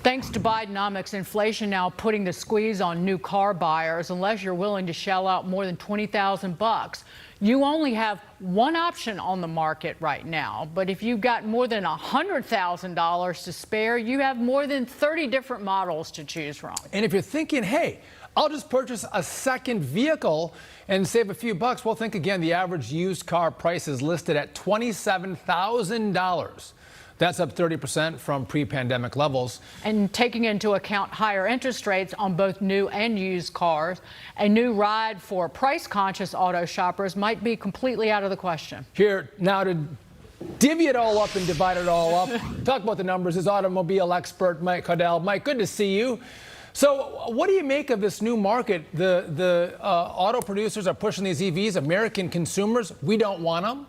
Thanks to Bidenomics, inflation now putting the squeeze on new car buyers. Unless you're willing to shell out more than $20,000, you only have one option on the market right now. But if you've got more than $100,000 to spare, you have more than 30 different models to choose from. And if you're thinking, hey, I'll just purchase a second vehicle and save a few bucks, well, think again. The average used car price is listed at $27,000. That's up 30% from pre-pandemic levels. And taking into account higher interest rates on both new and used cars, a new ride for price-conscious auto shoppers might be completely out of the question. Here now to divvy it all up and divide it all up, talk about the numbers, is automobile expert Mike Caudill. Mike, good to see you. So what do you make of this new market? The auto producers are pushing these EVs. American consumers, we don't want them.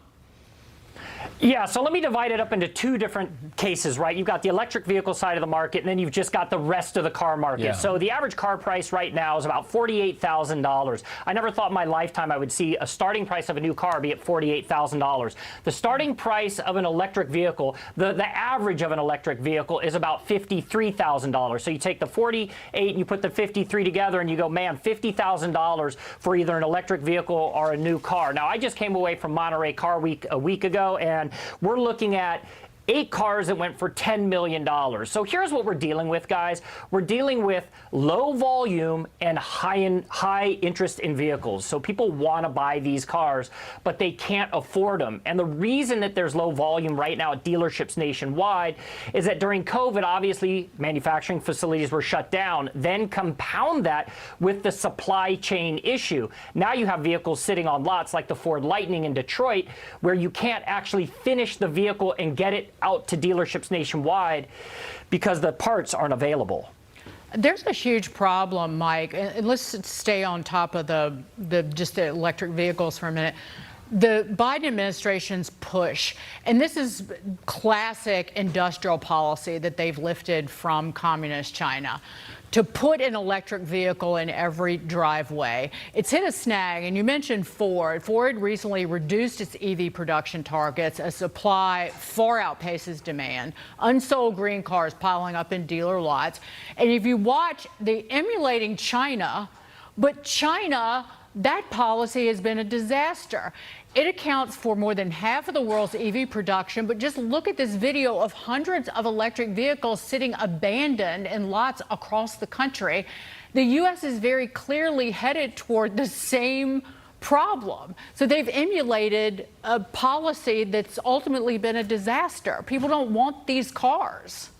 Yeah, so let me divide it up into two different cases, right? You've got the electric vehicle side of the market, and then you've just got the rest of the car market. Yeah. So the average car price right now is about $48,000. I never thought in my lifetime I would see a starting price of a new car be at $48,000. The starting price of an electric vehicle, the average of an electric vehicle is about $53,000. So you take the 48 and you put the 53 together and you go, man, $50,000 for either an electric vehicle or a new car. Now, I just came away from Monterey Car Week a week ago, and we're looking at 8 cars that went for $10 million. So here's what we're dealing with, guys. We're dealing with low volume and high interest in vehicles. So people want to buy these cars, but they can't afford them. And the reason that there's low volume right now at dealerships nationwide is that during COVID, obviously, manufacturing facilities were shut down. Then compound that with the supply chain issue. Now you have vehicles sitting on lots like the Ford Lightning in Detroit, where you can't actually finish the vehicle and get it out to dealerships nationwide because the parts aren't available. There's a huge problem, Mike, and let's stay on top of the electric vehicles for a minute. The Biden administration's push, and this is classic industrial policy that they've lifted from communist China, to put an electric vehicle in every driveway. It's hit a snag, and you mentioned Ford. Ford recently reduced its EV production targets as supply far outpaces demand. Unsold green cars piling up in dealer lots. And if you watch, they're emulating China, but China, that policy has been a disaster. It accounts for more than half of the world's EV production, but just look at this video of hundreds of electric vehicles sitting abandoned in lots across the country. The U.S. is very clearly headed toward the same problem. So they've emulated a policy that's ultimately been a disaster. People don't want these cars.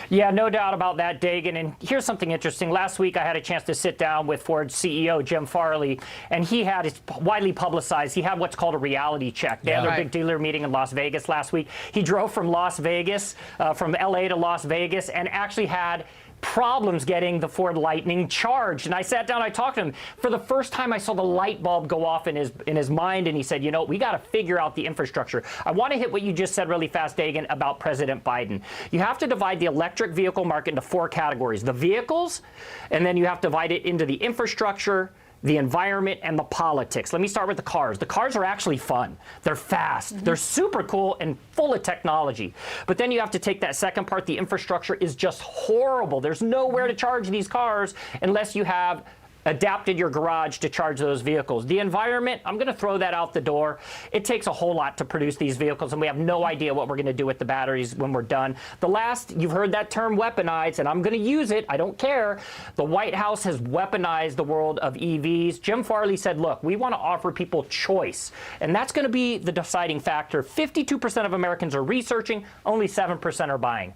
Yeah, no doubt about that, Dagan. And here's something interesting. Last week, I had a chance to sit down with Ford CEO Jim Farley, and it's widely publicized. He had what's called a reality check. They had their big dealer meeting in Las Vegas last week. He drove from Las Vegas, from LA to Las Vegas, and actually had problems getting the Ford Lightning charged. And I sat down, I talked to him. For the first time, I saw the light bulb go off in his mind, and he said, you know, we got to figure out the infrastructure. I want to hit what you just said really fast, Dagan, about President Biden. You have to divide the electric vehicle market into 4 categories. The vehicles, and then you have to divide it into the infrastructure, the environment, and the politics. Let me start with the cars. The cars are actually fun. They're fast. They're super cool and full of technology. But then you have to take that second part. The infrastructure is just horrible. There's nowhere to charge these cars unless you have adapted your garage to charge those vehicles. The environment, I'm going to throw that out the door. It takes a whole lot to produce these vehicles, and we have no idea what we're going to do with the batteries when we're done. The last, you've heard that term weaponized, and I'm going to use it. I don't care. The White House has weaponized the world of EVs. Jim Farley said, look, we want to offer people choice, and that's going to be the deciding factor. 52% of Americans are researching, only 7% are buying.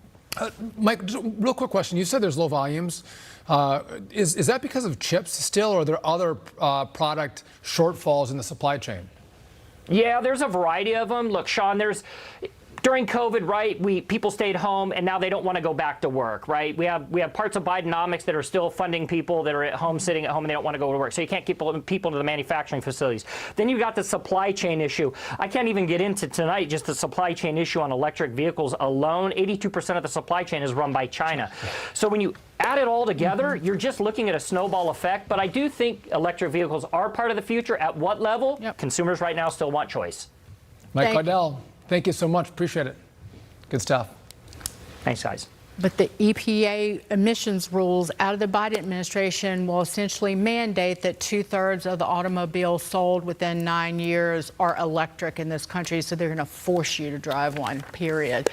Mike, just a real quick question. You said there's low volumes. Is that because of chips still, or are there other product shortfalls in the supply chain? Yeah, there's a variety of them. Look, Sean, during COVID, right, people stayed home, and now they don't want to go back to work, right? We have parts of Bidenomics that are still funding people that are at home, sitting at home, and they don't want to go to work. So you can't keep people to the manufacturing facilities. Then you've got the supply chain issue. I can't even get into tonight just the supply chain issue on electric vehicles alone. 82% of the supply chain is run by China. So when you add it all together, you're just looking at a snowball effect. But I do think electric vehicles are part of the future. At what level? Yep. Consumers right now still want choice. Mike Caudill, thank you so much. Appreciate it. Good stuff. Thanks, guys. But the EPA emissions rules out of the Biden administration will essentially mandate that 2/3 of the automobiles sold within 9 years are electric in this country. So they're going to force you to drive one, period.